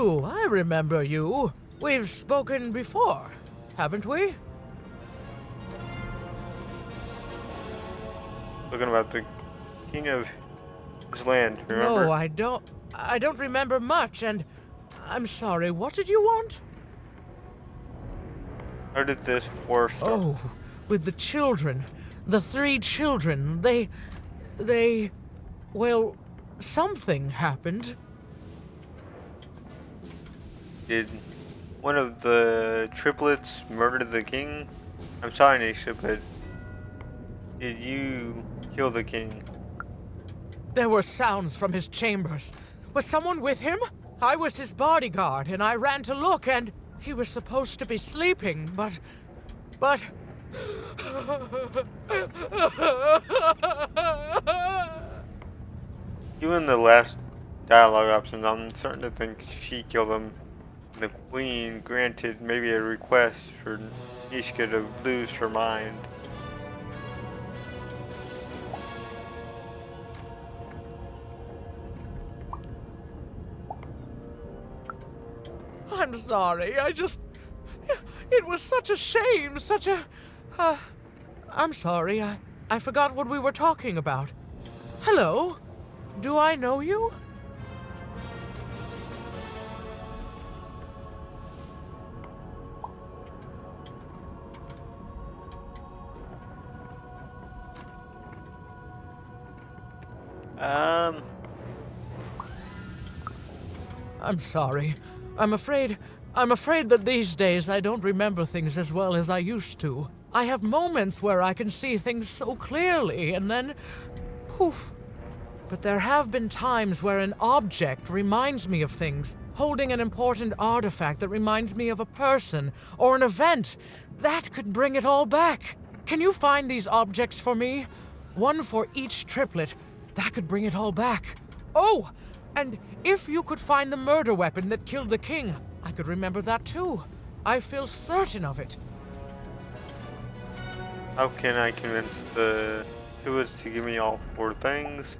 you! I remember you. We've spoken before, haven't we? Talking about the king of his land, remember? No, I don't remember much, and I'm sorry. What did you want? How did this war start? Oh, with the children. The 3 children. Well, something happened. Did one of the triplets murder the king? I'm sorry, Nisha, but did you kill the king? There were sounds from his chambers. Was someone with him? I was his bodyguard, and I ran to look, and he was supposed to be sleeping, but... Given the last dialogue options, I'm starting to think she killed him. And the queen granted maybe a request for Nishka to lose her mind. I'm sorry, it was such a shame, I'm sorry, I forgot what we were talking about. Hello? Do I know you? I'm sorry. I'm afraid that these days I don't remember things as well as I used to. I have moments where I can see things so clearly, and then... poof. But there have been times where an object reminds me of things, holding an important artifact that reminds me of a person or an event. That could bring it all back. Can you find these objects for me? One for each triplet. That could bring it all back. Oh! And if you could find the murder weapon that killed the king, I could remember that too. I feel certain of it. How can I convince the stewards to give me all 4 things?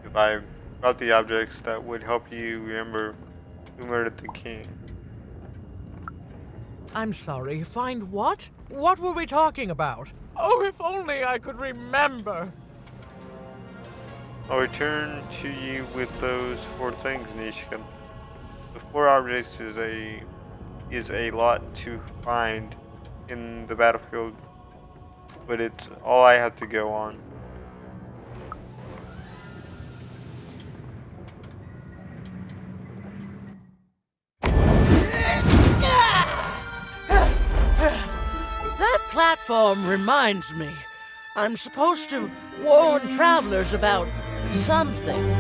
If I brought the objects that would help you remember who murdered the king. I'm sorry, find what? What were we talking about? Oh, if only I could remember. I'll return to you with those 4 things, Nishka. The 4 objects is a lot to find in the battlefield, but it's all I have to go on. That platform reminds me. I'm supposed to warn travelers about something.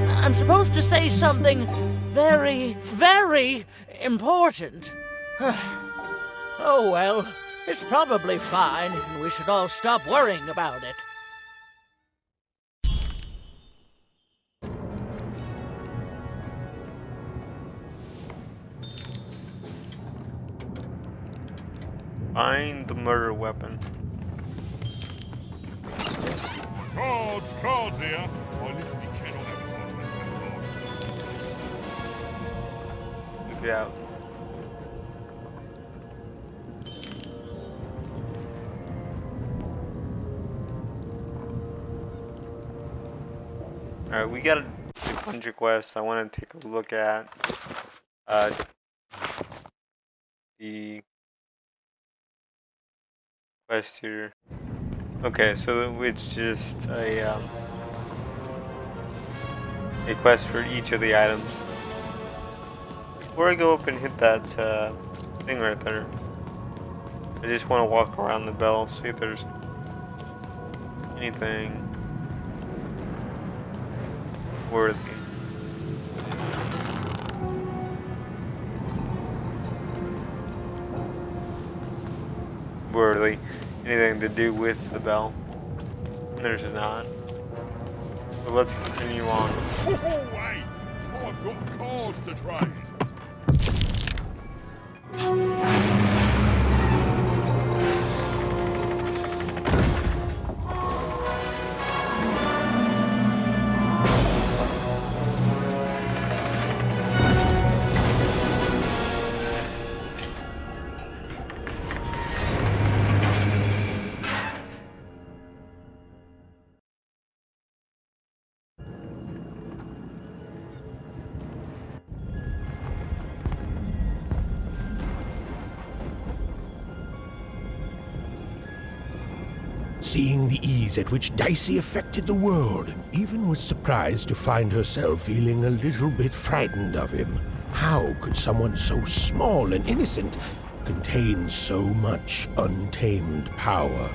I'm supposed to say something very, very important. Oh well, it's probably fine, and we should all stop worrying about it. Find the murder weapon. Cards here. I literally cannot advertise that card. Look it out. Alright, we got a bunch of quests I want to take a look at. The quest here. Okay, so it's just a quest for each of the items. Before I go up and hit that thing right there, I just want to walk around the bell, see if there's anything worthy. Anything to do with the bell. There's not. So let's continue on. Oh, hey! I've got cards to trade. Seeing the ease at which Dicey affected the world, Even was surprised to find herself feeling a little bit frightened of him. How could someone so small and innocent contain so much untamed power?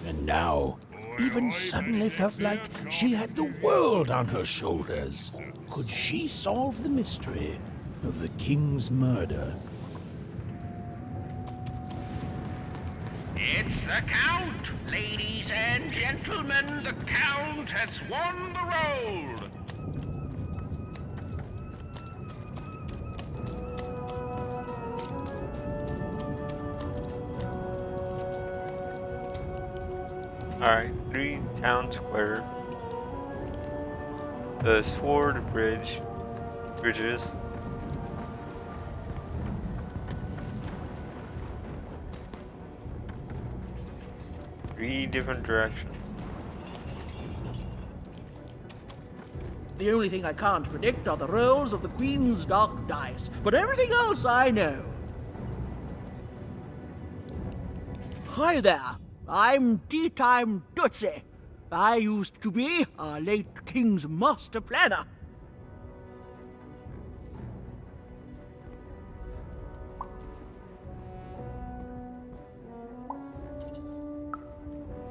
And now, Even suddenly felt like she had the world on her shoulders. Could she solve the mystery of the king's murder? It's the Count! Ladies and gentlemen, the Count has won the roll! Alright, 3 town square. The sword bridges. Three different directions. The only thing I can't predict are the rolls of the Queen's dark dice, but everything else I know. Hi there, I'm Tea Time Tootsie. I used to be our late King's master planner.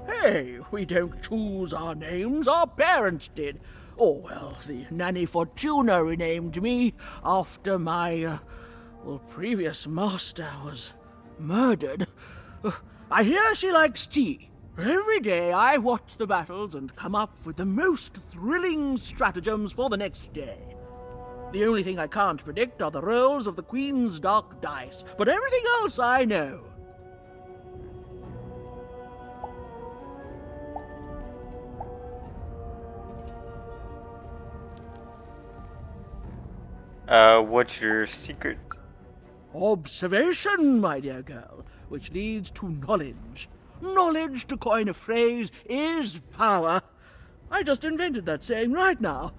Hey, we don't choose our names, our parents did. Oh, well, the Nanny Fortuna renamed me after my, previous master was murdered. I hear she likes tea. Every day I watch the battles and come up with the most thrilling stratagems for the next day. The only thing I can't predict are the rolls of the Queen's dark dice, but everything else I know. What's your secret? Observation, my dear girl, which leads to knowledge. Knowledge, to coin a phrase, is power. I just invented that saying right now.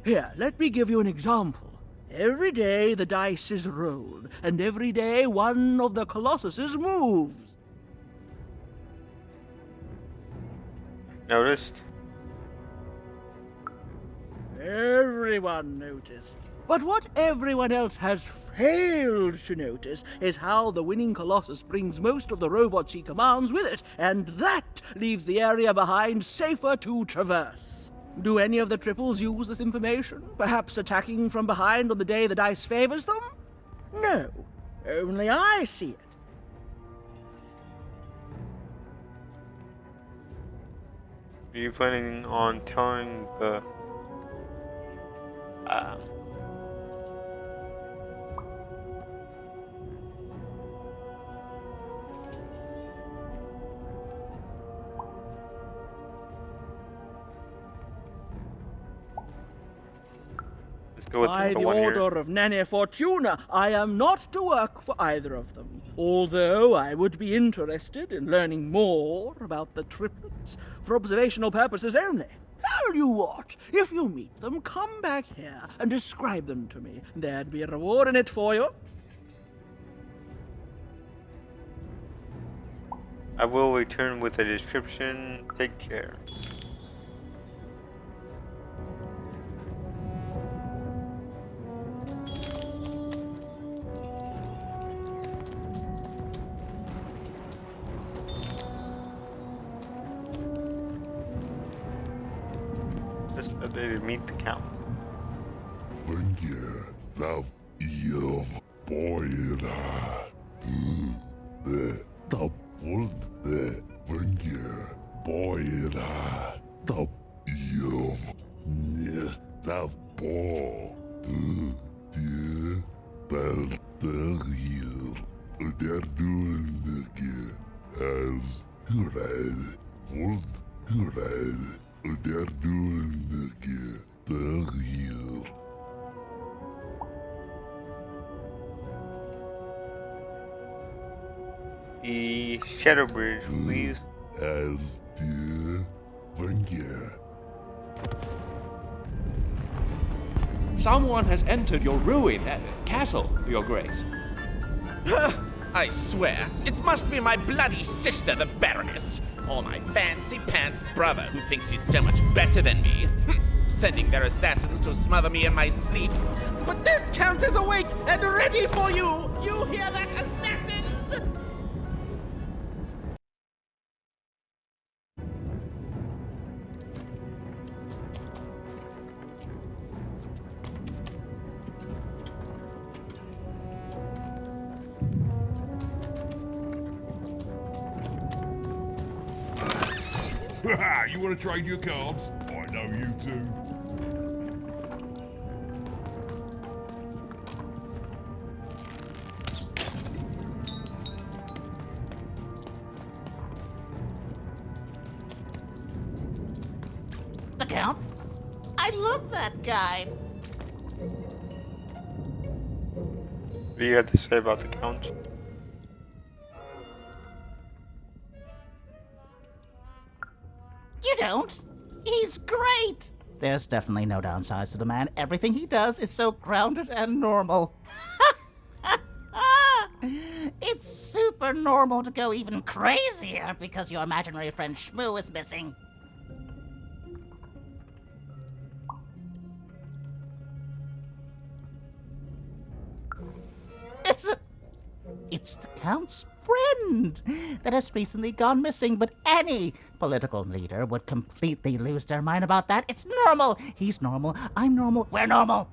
Here, let me give you an example. Every day the dice is rolled, and every day one of the colossuses moves. Noticed? Everyone noticed. But what everyone else has failed to notice is how the winning Colossus brings most of the robots he commands with it, and that leaves the area behind safer to traverse. Do any of the triples use this information? Perhaps attacking from behind on the day the dice favors them? No, only I see it. Are you planning on telling the let's go with By the the one order here. of Nanny Fortuna, I am not to work for either of them. Although I would be interested in learning more about the triplets for observational purposes only. Tell you what, if you meet them, come back here and describe them to me. There'd be a reward in it for you. I will return with a description. Take care. Just a day to meet the Count. Ванья, зав ев поира. Тапулде, ванья, поира. Тап ев не тапо. Те пелтерир. Удerdulnike. Als hured. Vult hured. Uderdulnike. Terir. The Shadow Bridge, please. Als die Vanya. Someone has entered your ruined castle, Your Grace. I swear, it must be my bloody sister, the Baroness, or my fancy pants brother who thinks he's so much better than me, sending their assassins to smother me in my sleep. But this Count is awake and ready for you! You hear that, assassins? You want to trade your cards? I know you do. The Count? I love that guy. What do you have to say about the Count? You don't? He's great! There's definitely no downsides to the man. Everything he does is so grounded and normal. It's super normal to go even crazier because your imaginary friend Shmoo is missing. It's the Count's friend that has recently gone missing, but any political leader would completely lose their mind about that. It's normal. He's normal. I'm normal. We're normal.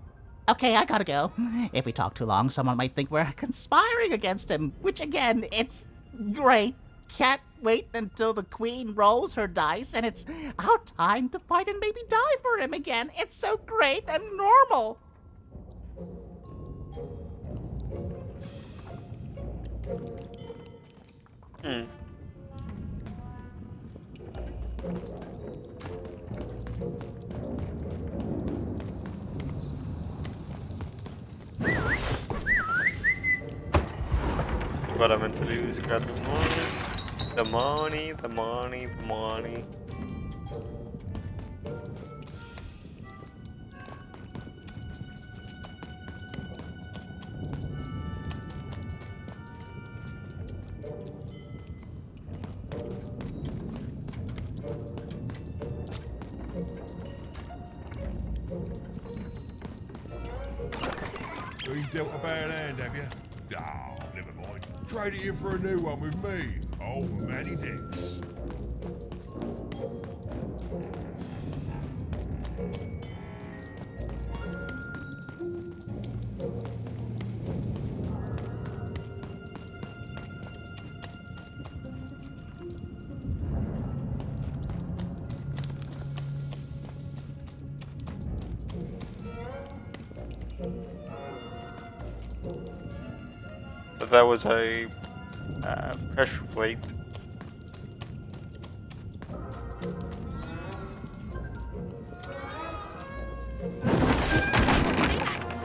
Okay, I gotta go. If we talk too long, someone might think we're conspiring against him, which again, it's great. Can't wait until the Queen rolls her dice and it's our time to fight and maybe die for him again. It's so great and normal. What I meant to do is grab the money. The money, the money, the money. Been dealt a bad hand, have you? Oh, never mind. Trade it in for a new one with me. Oh, Manny Dix. So that was a pressure plate.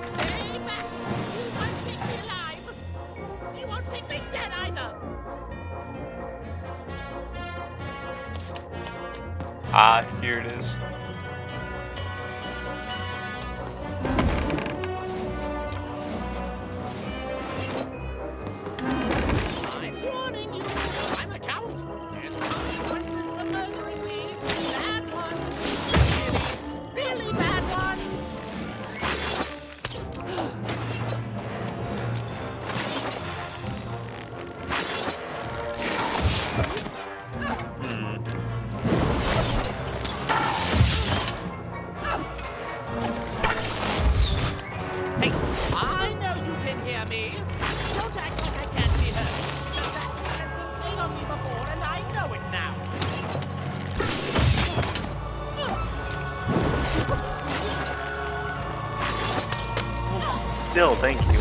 Stay back! You won't take me alive! You won't take me dead either! Ah, here it is. I'm warning you! I'm a count! There's consequences for murdering me! Bad ones! Really, really bad ones! Hey, I know you can hear me! Don't act like I can't be heard! The fact has been played on me before, and I know it now! Still, thank you.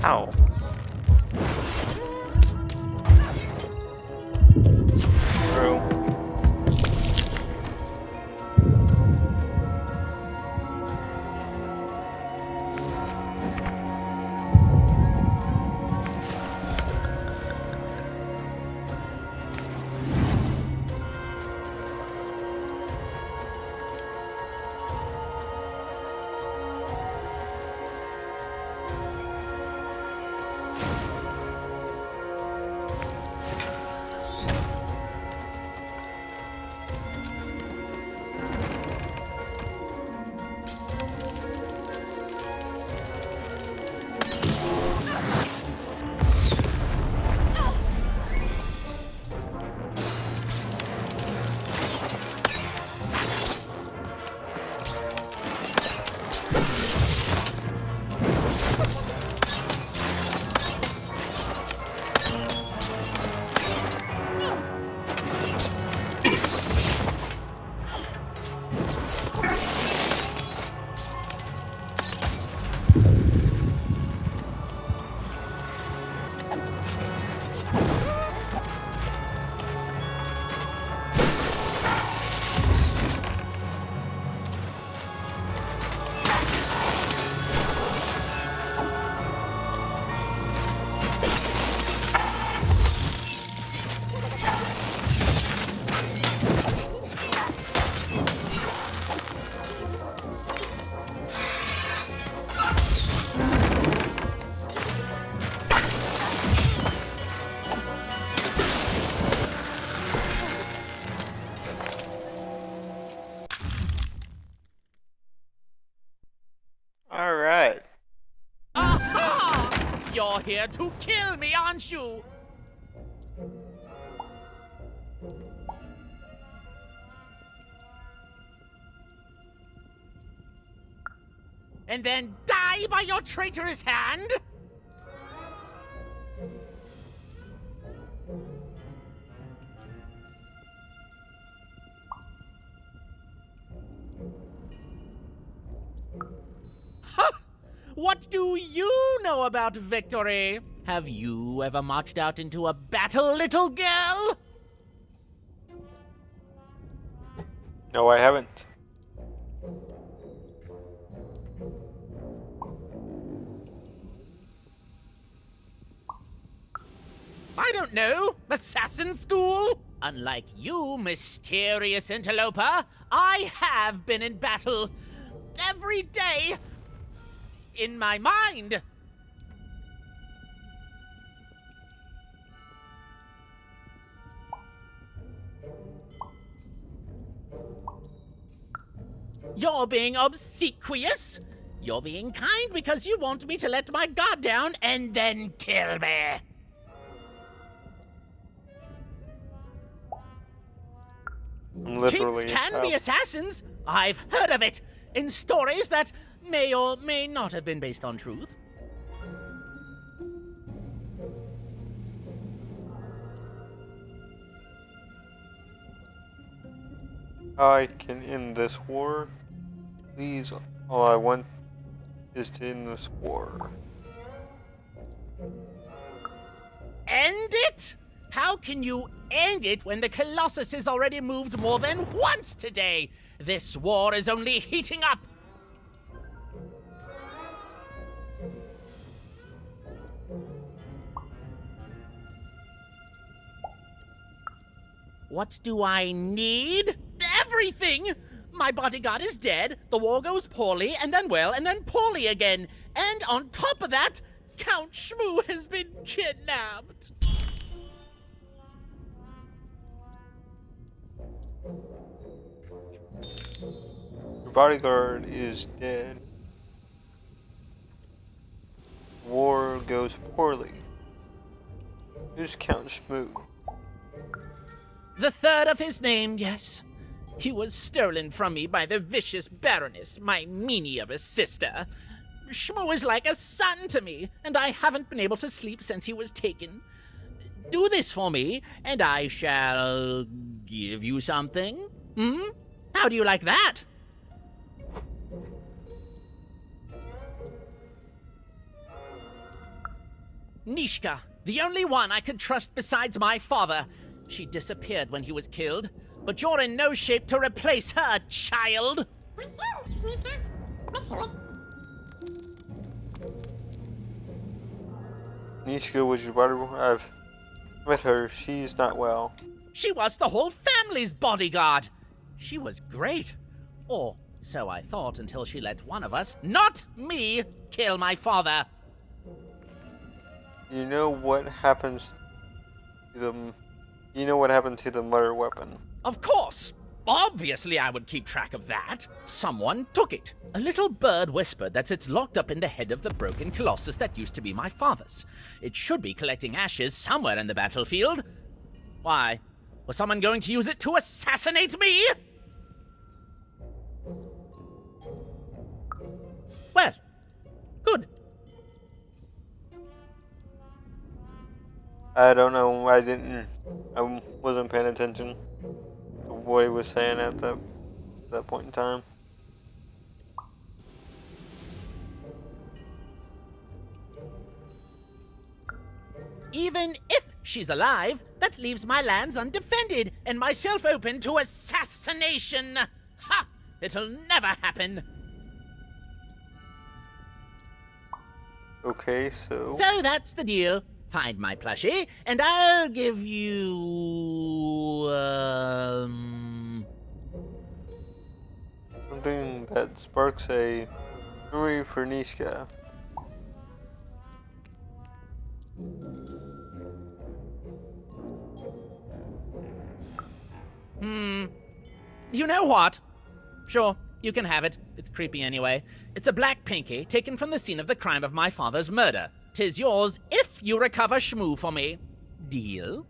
Ow. True. Alright. Aha! You're here to kill me, aren't you? And then die by your traitorous hand? What do you know about victory? Have you ever marched out into a battle, little girl? No, I haven't. I don't know. Assassin school? Unlike you, mysterious interloper, I have been in battle every day in my mind. You're being obsequious. You're being kind because you want me to let my guard down and then kill me. I'm literally Kids a can be child. assassins. I've heard of it in stories that may or may not have been based on truth. I can end this war. Please, all I want is to end this war. End it? How can you end it when the Colossus has already moved more than once today? This war is only heating up. What do I need? Everything! My bodyguard is dead, the war goes poorly, and then well, and then poorly again. And on top of that, Count Shmoo has been kidnapped. Your bodyguard is dead. War goes poorly. Who's Count Shmoo? The third of his name, yes. He was stolen from me by the vicious Baroness, my meanie of a sister. Shmoo is like a son to me, and I haven't been able to sleep since he was taken. Do this for me, and I shall give you something. How do you like that? Nishka, the only one I could trust besides my father. She disappeared when he was killed, but you're in no shape to replace her, child. Nishka was your brother. I've met her. She's not well. She was the whole family's bodyguard. She was great. Or so I thought until she let one of us, not me, kill my father. You know what happens to them. You know what happened to the murder weapon. Of course. Obviously I would keep track of that. Someone took it. A little bird whispered that it's locked up in the head of the broken colossus that used to be my father's. It should be collecting ashes somewhere in the battlefield. Why? Was someone going to use it to assassinate me? Well, good. I don't know. I wasn't paying attention to what he was saying at that point in time. Even if she's alive, that leaves my lands undefended and myself open to assassination. Ha! It'll never happen. Okay, so So that's the deal. Find my plushie, and I'll give you, something that sparks a memory for Nishka. You know what? Sure, you can have it. It's creepy anyway. It's a black pinky taken from the scene of the crime of my father's murder. 'Tis yours if you recover Shmoo for me. Deal?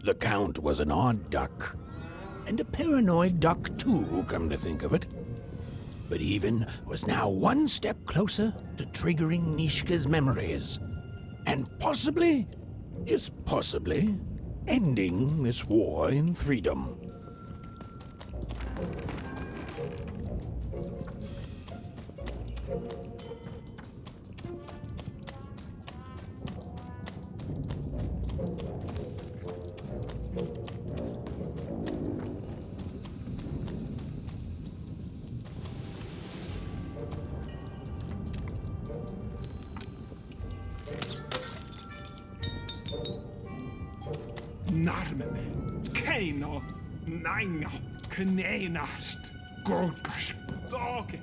The Count was an odd duck. And a paranoid duck, too, come to think of it. But Even was now one step closer to triggering Nishka's memories. And possibly, just possibly, ending this war in Threedom. Narmene, Kaino, Nainga, Knenast, Gorgash, Dog.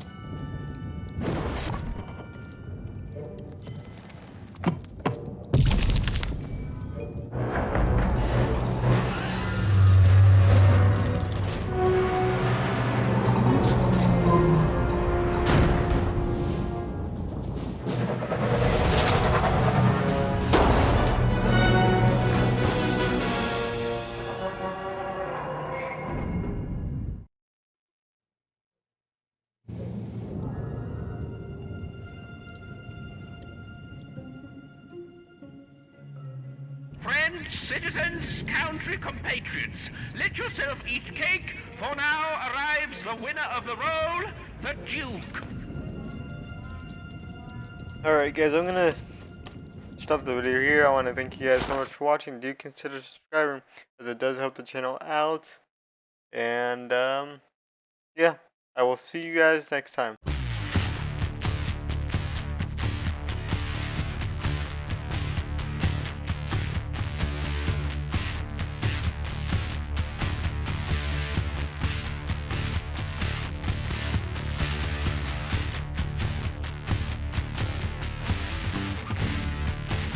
Friends, citizens, country compatriots, let yourself eat cake, for now arrives the winner of the role, the Duke. Alright guys, I'm gonna stop the video here. I want to thank you guys so much for watching. Do consider subscribing, as it does help the channel out. And yeah, I will see you guys next time.